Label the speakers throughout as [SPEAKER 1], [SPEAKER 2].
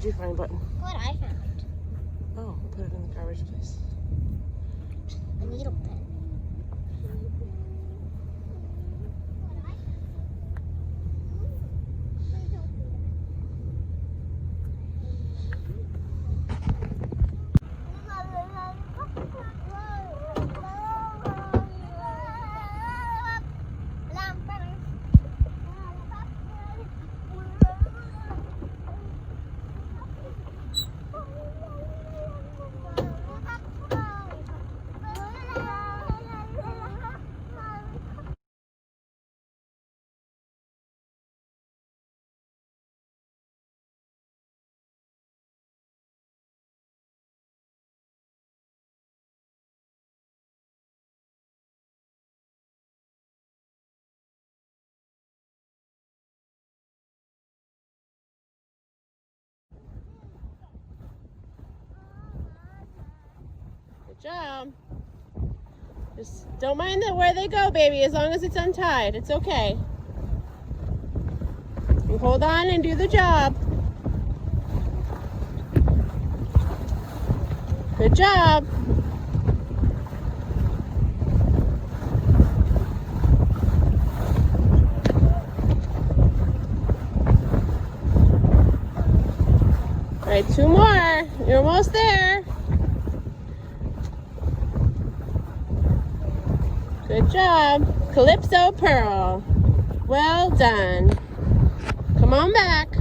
[SPEAKER 1] What'd you find, Button?
[SPEAKER 2] What I found.
[SPEAKER 1] Oh, put it in the garbage, please.
[SPEAKER 2] A needle pen.
[SPEAKER 1] Good job. Just don't mind where they go, baby, as long as it's untied. It's okay. You hold on and do the job. Good job. All right, 2 more. You're almost there. Good job. Calypso Pearl. Well done. Come on back.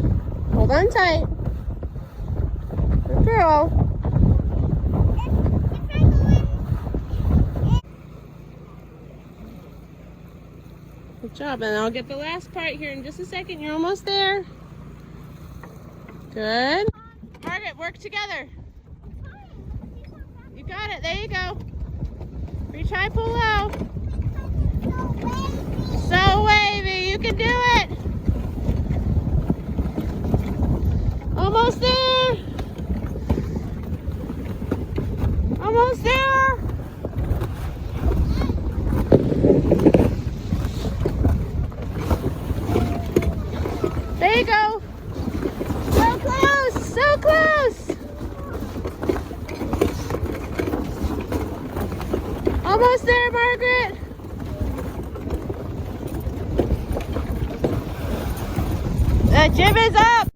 [SPEAKER 1] Hold on tight. Good girl. Good job. And I'll get the last part here in just a second. You're almost there. Good. Margaret, work together. You got it. There you go. Reach high, pull low. So wavy. You can do it. Almost there. Almost there. There you go. So close. So close. Almost there, Margaret. The jib is up.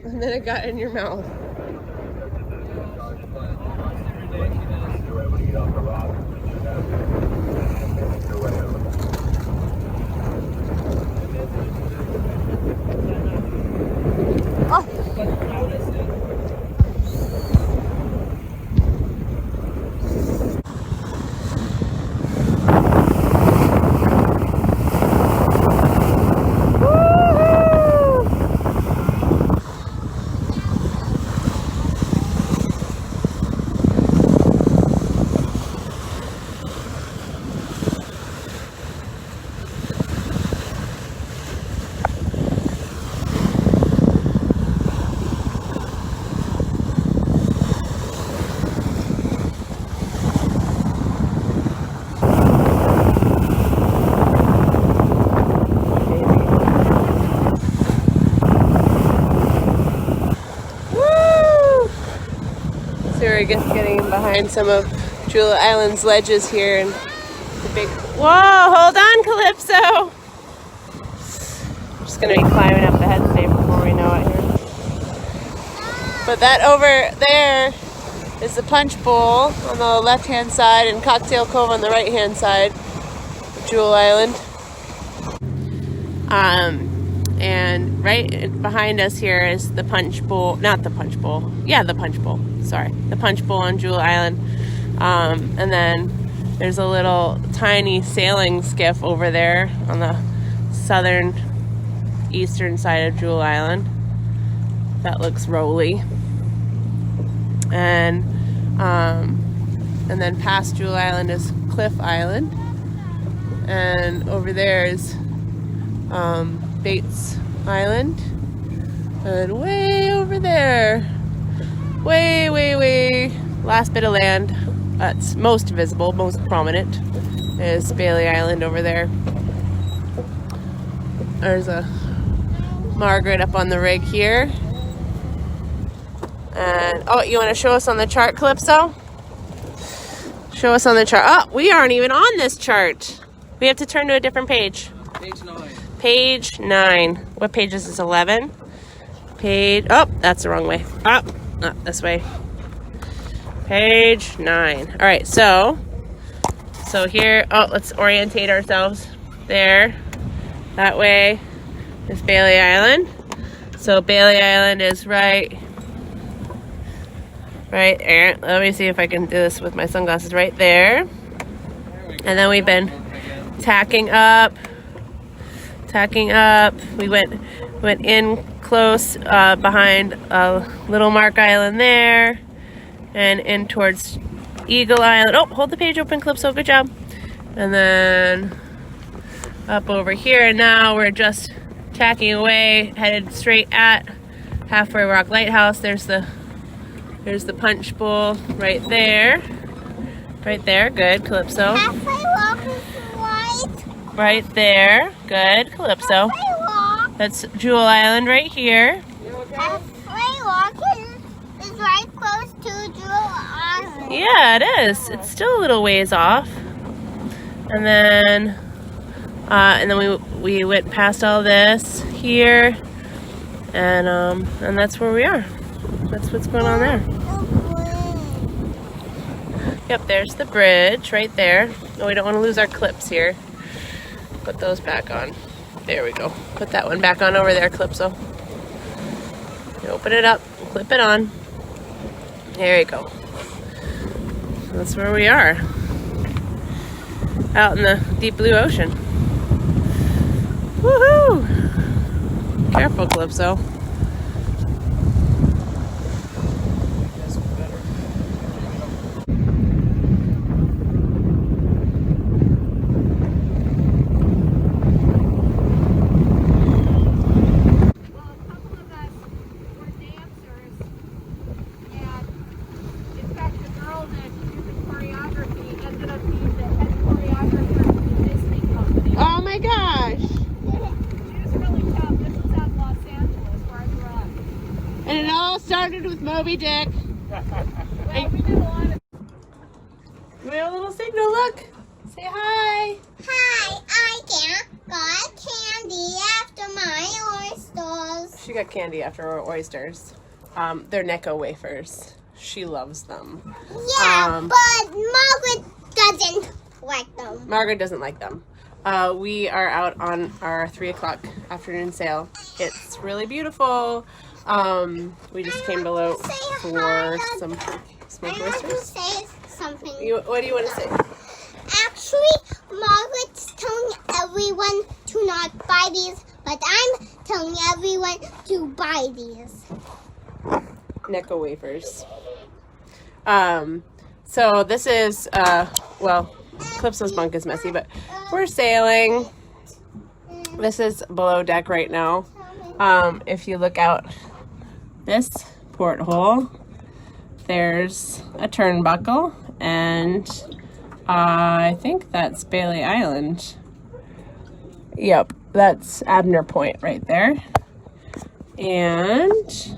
[SPEAKER 1] And then it got in your mouth. So we're just getting behind some of Jewel Island's ledges here, and the big. Whoa! Hold on, Calypso. I'm just gonna be climbing up the head safe before we know it here. But that over there is the Punch Bowl on the left-hand side and Cocktail Cove on the right-hand side of Jewel Island. And right behind us here is the Punch Bowl, not the Punch Bowl. Yeah, the Punch Bowl. Sorry, the Punch Bowl on Jewel Island. And then there's a little tiny sailing skiff over there on the southern eastern side of Jewel Island. That looks rolly. And then past Jewel Island is Cliff Island. And over there is Bates Island, and way over there, way last bit of land that's most visible, most prominent, is Bailey Island over there. There's a Margaret up on the rig here. And oh, you want to show us on the chart, Calypso? Show us on the chart. Oh, we aren't even on this chart. We have to turn to a different page.
[SPEAKER 3] Page 9.
[SPEAKER 1] Page 9. What page is this? 11? Page. Oh, that's the wrong way. Oh, not this way. Page 9. All right, so here. Oh, let's orientate ourselves. There. That way is Bailey Island. So Bailey Island is right there. Let me see if I can do this with my sunglasses. Right there. And then we've been tacking up. We went in close behind Little Mark Island there, and in towards Eagle Island. Oh, hold the page open, Calypso. Good job. And then up over here, and now we're just tacking away, headed straight at Halfway Rock Lighthouse. There's the Punch Bowl right there. Right there. Good, Calypso.
[SPEAKER 2] Halfway Rock is right.
[SPEAKER 1] Right there. Good, Calypso.
[SPEAKER 2] Halfway Rock.
[SPEAKER 1] That's Jewel Island right here.
[SPEAKER 2] Halfway Rock is right close to Jewel Island.
[SPEAKER 1] Yeah, it is. It's still a little ways off. And then we went past all this here, and that's where we are. That's what's going on there. Yep, there's the bridge right there. Oh, we don't want to lose our clips here. Put those back on. There we go. Put that one back on over there, Calypso. You open it up, clip it on. There you go. That's where we are. Out in the deep blue ocean. Woohoo! Careful, Calypso. And it all started with Moby Dick.
[SPEAKER 2] Well, we did a lot of...
[SPEAKER 1] We have a little signal, look. Say hi.
[SPEAKER 2] Hi, I got candy after my oysters.
[SPEAKER 1] She got candy after her oysters. They're Necco wafers. She loves them.
[SPEAKER 2] Yeah, but Margaret doesn't like them.
[SPEAKER 1] Margaret doesn't like them. We are out on our 3 o'clock afternoon sail. It's really beautiful. We just came below for some smoked
[SPEAKER 2] I want to
[SPEAKER 1] oysters.
[SPEAKER 2] say something.
[SPEAKER 1] What do you want to say?
[SPEAKER 2] Actually, Margaret's telling everyone to not buy these, but I'm telling everyone to buy these.
[SPEAKER 1] Necco wafers. So this is, well, Calypso's bunk is messy, but we're sailing. This is below deck right now. If you look out this porthole, there's a turnbuckle, and I think that's Bailey Island. Yep, that's Abner Point right there. And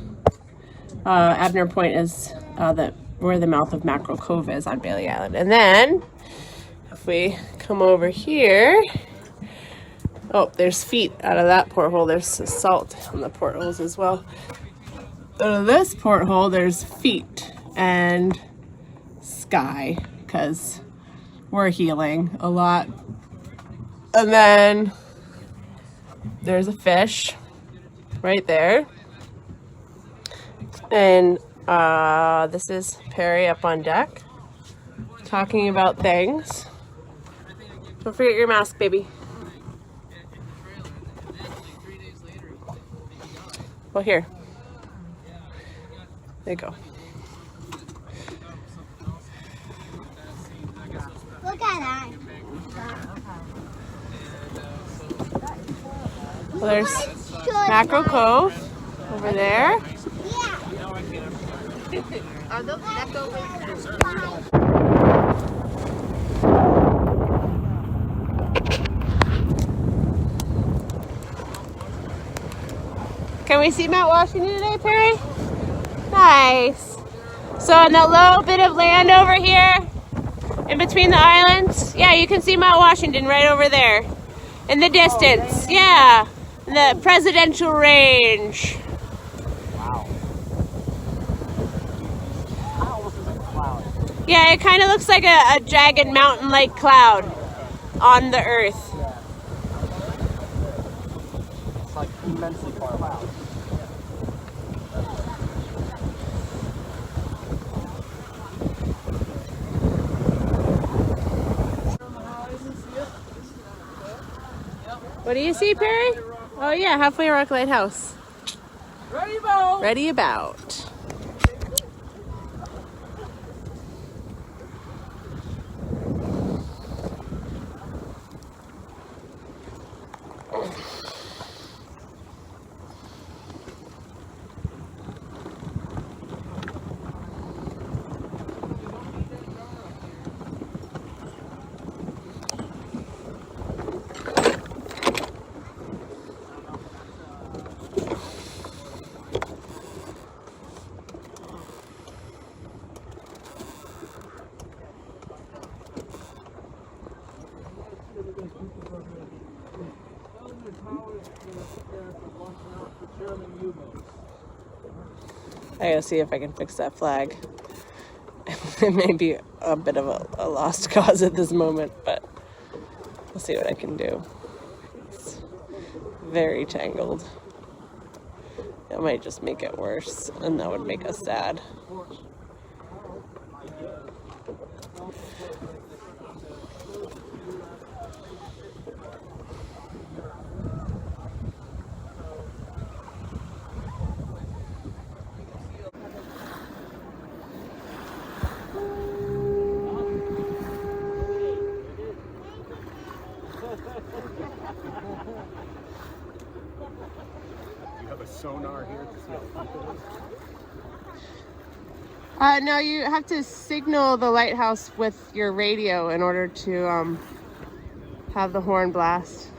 [SPEAKER 1] Abner Point is where the mouth of Mackerel Cove is on Bailey Island. And then if we come over here, oh, there's feet out of that porthole. There's salt on the portholes as well. Out of this porthole, there's feet and sky, because we're healing a lot. And then there's a fish right there. And this is Perry up on deck talking about things. Don't forget your mask, baby. Well, here. There you go.
[SPEAKER 2] Look at that.
[SPEAKER 1] Well, there's Mackerel Cove over there.
[SPEAKER 2] Yeah.
[SPEAKER 3] Are those leftovers?
[SPEAKER 1] Can we see Mount Washington today, Perry? Nice. So on that little bit of land over here, in between the islands, yeah, you can see Mount Washington right over there. In the distance, yeah. The presidential range.
[SPEAKER 4] Wow. How almost is a cloud?
[SPEAKER 1] Yeah, it kind of looks like a jagged mountain-like cloud on the earth.
[SPEAKER 4] Yeah. It's like immensely far out.
[SPEAKER 1] What do you see, Perry? Oh yeah, Halfway Rock Lighthouse.
[SPEAKER 3] Ready, Bo?
[SPEAKER 1] Ready about. I gotta see if I can fix that flag. It may be a bit of a lost cause at this moment, but I'll see what I can do. It's very tangled. It might just make it worse, and that would make us sad.
[SPEAKER 4] You have a sonar here to see how deep it is?
[SPEAKER 1] No, you have to signal the lighthouse with your radio in order to have the horn blast.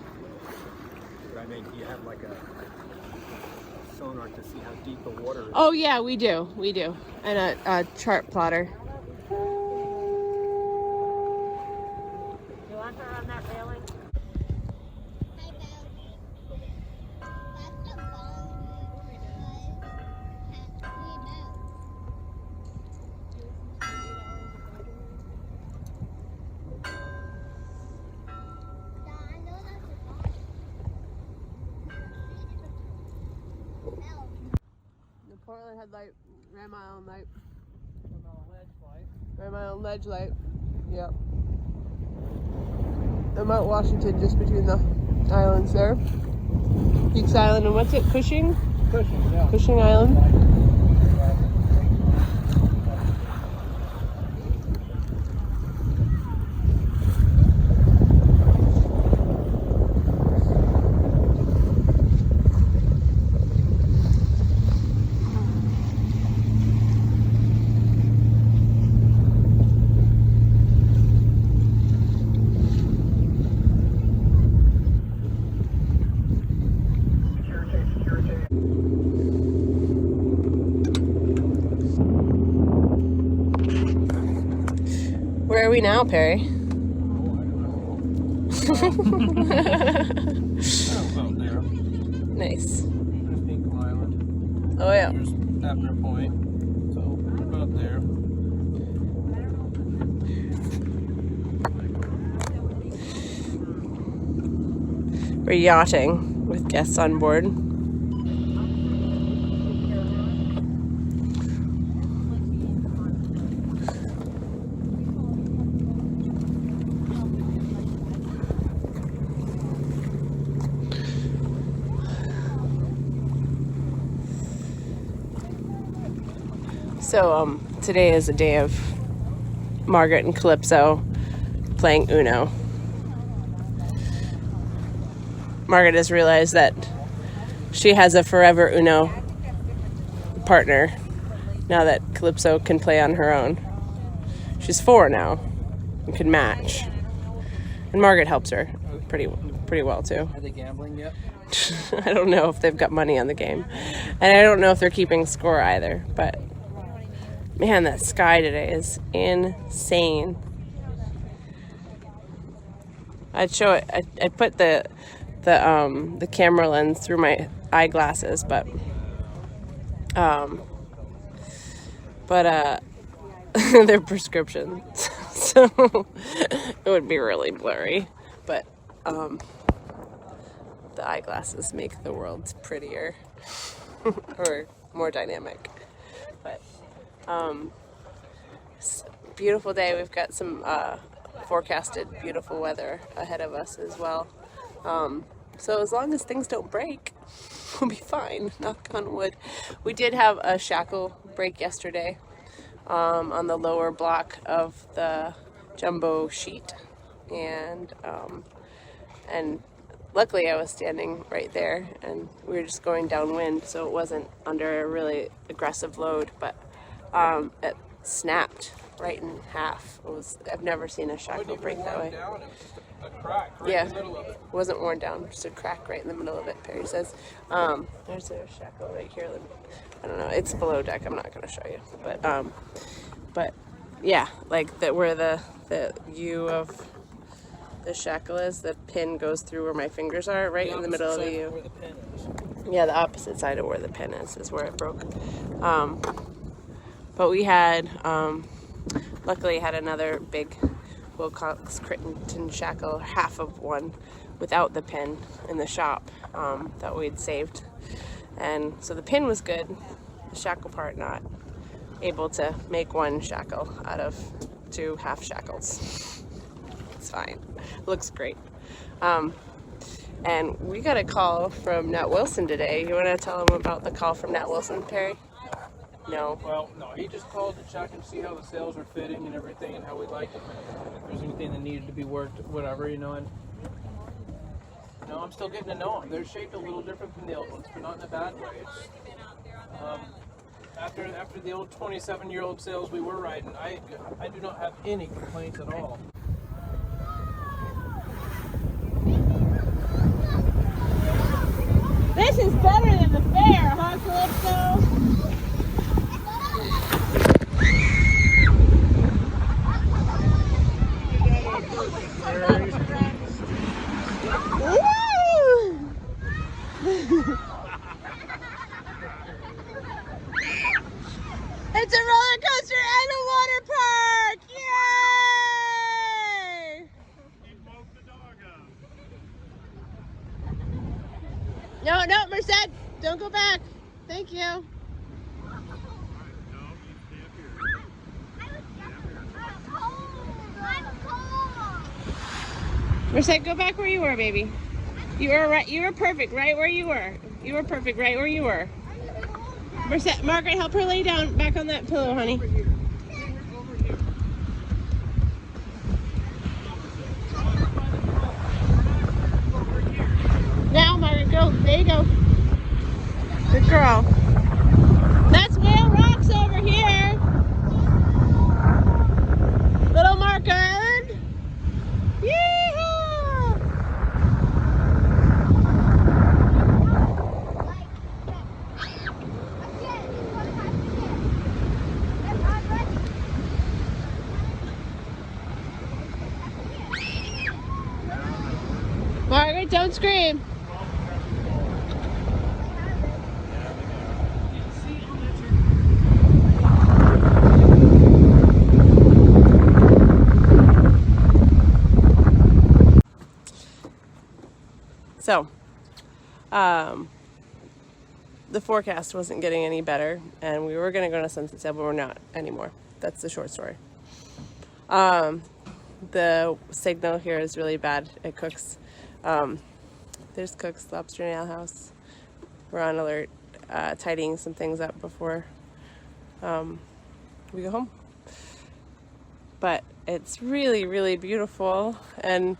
[SPEAKER 4] I mean, do you have like a sonar to see how deep the water is?
[SPEAKER 1] Oh yeah, we do, and a chart plotter.
[SPEAKER 3] You want her on that railing?
[SPEAKER 1] The Portland headlight ran my own light. Ran my own ledge light. Yep. The Mount Washington just between the islands there. Peaks Island and what's it? Cushing?
[SPEAKER 4] Cushing, yeah.
[SPEAKER 1] Cushing Island. we now, Perry?
[SPEAKER 5] About there.
[SPEAKER 1] Nice.
[SPEAKER 5] There's Pinkle Island.
[SPEAKER 1] Oh yeah.
[SPEAKER 5] There's Abner Point. So about there.
[SPEAKER 1] We're yachting with guests on board. So today is a day of Margaret and Calypso playing Uno. Margaret has realized that she has a forever Uno partner now that Calypso can play on her own. She's 4 now and can match. And Margaret helps her pretty well too.
[SPEAKER 5] Are they gambling yet?
[SPEAKER 1] I don't know if they've got money on the game. And I don't know if they're keeping score either, but man, that sky today is insane. I'd show it. I put the camera lens through my eyeglasses, but they're prescription, so it would be really blurry. But the eyeglasses make the world prettier or more dynamic. But it's a beautiful day. We've got some forecasted beautiful weather ahead of us as well. So as long as things don't break, we'll be fine, knock on wood. We did have a shackle break yesterday on the lower block of the jumbo sheet, and luckily I was standing right there and we were just going downwind, so it wasn't under a really aggressive load, but it snapped right in half. I've never seen a shackle break that way.
[SPEAKER 5] Down, it was just a crack right
[SPEAKER 1] Yeah,
[SPEAKER 5] in the middle of it.
[SPEAKER 1] wasn't worn down, just a crack right in the middle of it, Perry says. There's a shackle right here. I don't know, it's below deck, I'm not going to show you. But yeah, like where the U of the shackle is, the pin goes through where my fingers are, right in the middle of the U.
[SPEAKER 5] Where the pin is.
[SPEAKER 1] Yeah, the opposite side of where the pin is where it broke. But we had, luckily had another big Wilcox Crittenton shackle, half of one, without the pin in the shop that we'd saved. And so the pin was good, the shackle part not. Able to make one shackle out of 2 half shackles. It's fine. Looks great. And we got a call from Nat Wilson today. You want to tell them about the call from Nat Wilson, Perry? No.
[SPEAKER 5] Well, no, he just called to check and see how the sails are fitting and everything and how we like it. If there's anything that needed to be worked, whatever, you know. And I'm still getting to know them. They're shaped a little different than the old ones, but not in a bad way. It's, after the old 27-year-old sails we were riding, I do not have any complaints at all.
[SPEAKER 3] This is better than the fair, huh, Calypso?
[SPEAKER 1] It's a roller coaster and a water park! Yay! No, Merced, don't go back. Thank you. Merced, go back where you were, baby. You were right. You were perfect right where you were. You were perfect right where you were. Merced, Margaret, help her lay down back on that pillow, honey. Now, Margaret, go. There you go. Good girl. That's Whale Rocks over here. Little Mark Island. Yee-haw!
[SPEAKER 3] don't scream.
[SPEAKER 1] So, the forecast wasn't getting any better, and we were going to go on a sunset sail, but we're not anymore. That's the short story. The signal here is really bad at Cook's. There's Cook's Lobster and Ale House. We're on alert, tidying some things up before we go home. But it's really, really beautiful, and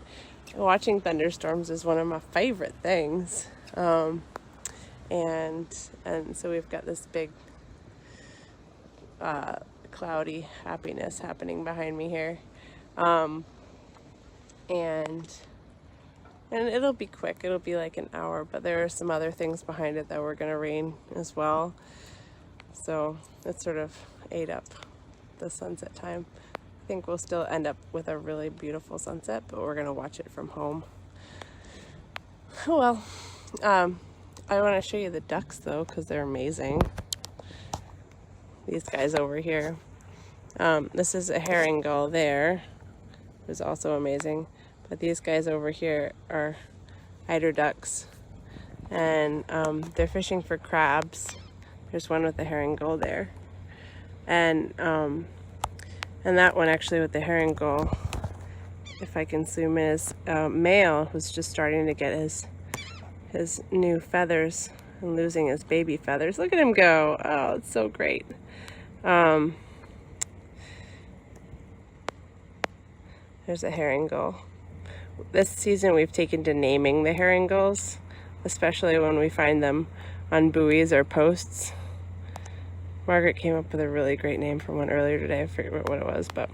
[SPEAKER 1] watching thunderstorms is one of my favorite things. And so we've got this big cloudy happiness happening behind me here. And it'll be quick. It'll be like an hour, but there are some other things behind it that were going to rain as well. So it sort of ate up the sunset time. I think we'll still end up with a really beautiful sunset, but we're going to watch it from home. Oh well. I want to show you the ducks though, because they're amazing. These guys over here. This is a herring gull there. It's also amazing. But these guys over here are eider ducks. And they're fishing for crabs. There's one with the herring gull there. And that one actually with the herring gull, if I can zoom in, is male who's just starting to get his new feathers and losing his baby feathers. Look at him go. Oh, it's so great. There's a herring gull. This season we've taken to naming the herring gulls, especially when we find them on buoys or posts. Margaret came up with a really great name for one earlier today. I forget what it was, but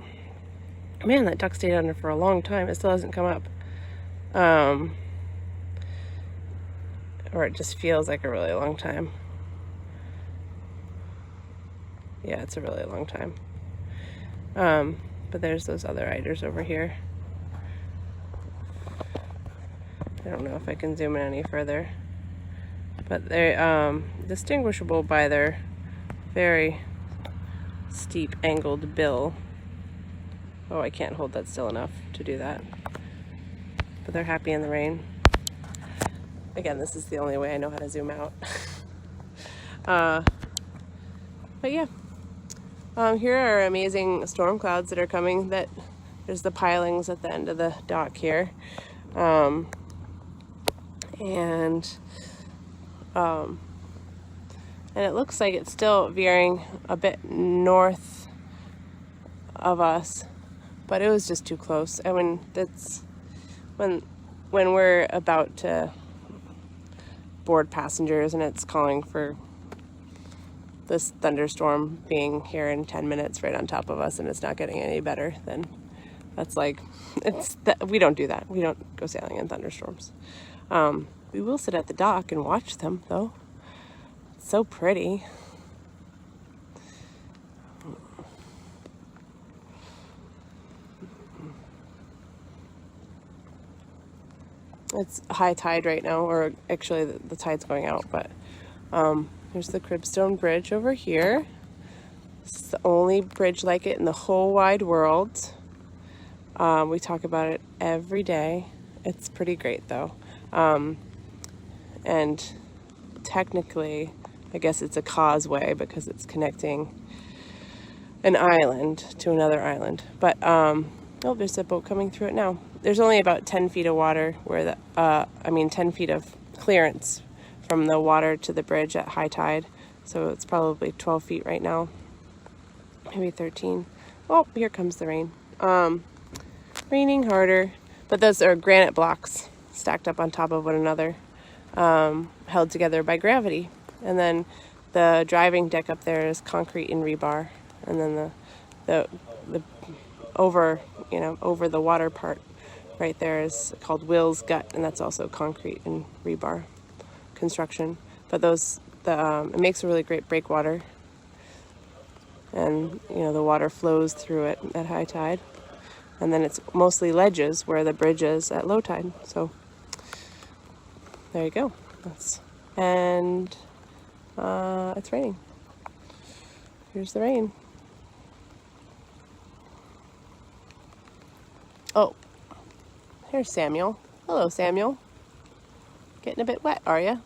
[SPEAKER 1] man, that duck stayed under for a long time. It still hasn't come up. Or it just feels like a really long time. Yeah, it's a really long time. But there's those other eiders over here. I don't know if I can zoom in any further. But they're distinguishable by their very steep angled bill. Oh, I can't hold that still enough to do that. But they're happy in the rain. Again, this is the only way I know how to zoom out. But yeah, here are amazing storm clouds that are coming. There's the pilings at the end of the dock here. And it looks like it's still veering a bit north of us, but it was just too close. I mean, that's when we're about to board passengers and it's calling for this thunderstorm being here in 10 minutes right on top of us, and it's not getting any better, then that's like, we don't do that. We don't go sailing in thunderstorms. We will sit at the dock and watch them though. It's so pretty. It's high tide right now, or actually the tide's going out, but there's the Cribstone Bridge over here. It's the only bridge like it in the whole wide world. We talk about it every day. It's pretty great though. And technically, I guess it's a causeway because it's connecting an island to another island. But, oh, there's a boat coming through it now. There's only about 10 feet of water where 10 feet of clearance from the water to the bridge at high tide. So it's probably 12 feet right now, maybe 13. Oh, here comes the rain. Raining harder, but those are granite blocks stacked up on top of one another, held together by gravity. And then the driving deck up there is concrete and rebar. And then the over the water part right there is called Will's Gut, and that's also concrete and rebar construction. But it makes a really great breakwater, and the water flows through it at high tide, and then it's mostly ledges where the bridge is at low tide. So there you go. And it's raining. Here's the rain. Oh, here's Samuel. Hello, Samuel. Getting a bit wet, are you?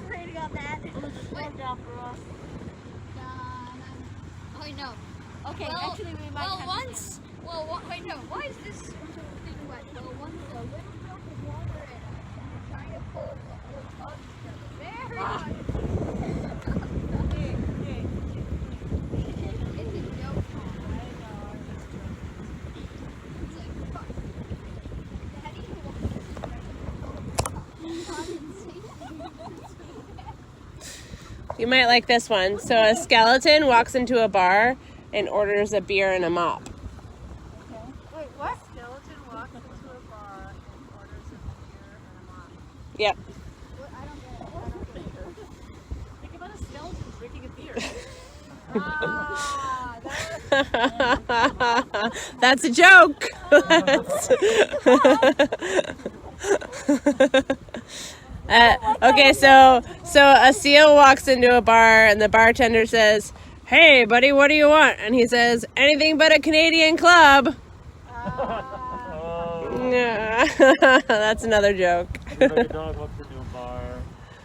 [SPEAKER 2] Raining on that.
[SPEAKER 6] Oh no.
[SPEAKER 2] Okay,
[SPEAKER 6] Well,
[SPEAKER 2] actually we might
[SPEAKER 6] well,
[SPEAKER 2] have
[SPEAKER 6] once. Well, wait, no. Why is this thing wet? Well, once a little bit of water and trying to pull the whole tub together. Very hard. It's a joke. I know. I'm just joking. It's like, fuck. How do you
[SPEAKER 1] You might like this one. So a skeleton walks into a bar and orders a beer and a mop.
[SPEAKER 3] Wait, what? Skeleton walks into a bar and orders a beer and a mop.
[SPEAKER 1] Yep.
[SPEAKER 3] What? I don't get it. I don't get it. Think about a skeleton drinking a beer.
[SPEAKER 1] That's a joke. Okay, so a seal walks into a bar and the bartender says, "Hey, buddy, what do you want?" And he says, "Anything but a Canadian club." That's another joke.
[SPEAKER 7] Everybody dog walks into a bar,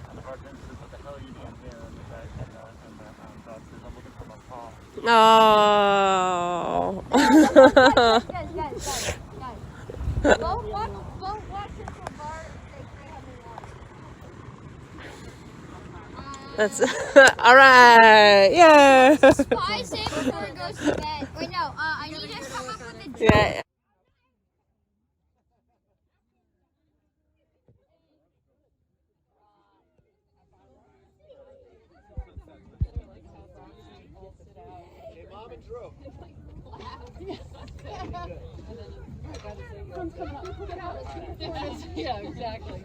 [SPEAKER 7] and the bartender says, "What the hell are you doing here?" And the dog says, "I'm looking for my paw."
[SPEAKER 1] Oh.
[SPEAKER 6] guys. Don't walk into a bar if they have any water.
[SPEAKER 1] That's all right. Yeah.
[SPEAKER 6] Spy say before it goes to bed. Wait, no. I need to come up with a joke.
[SPEAKER 1] Yeah.
[SPEAKER 4] Hey, Mom and Drew.
[SPEAKER 3] Yeah, exactly.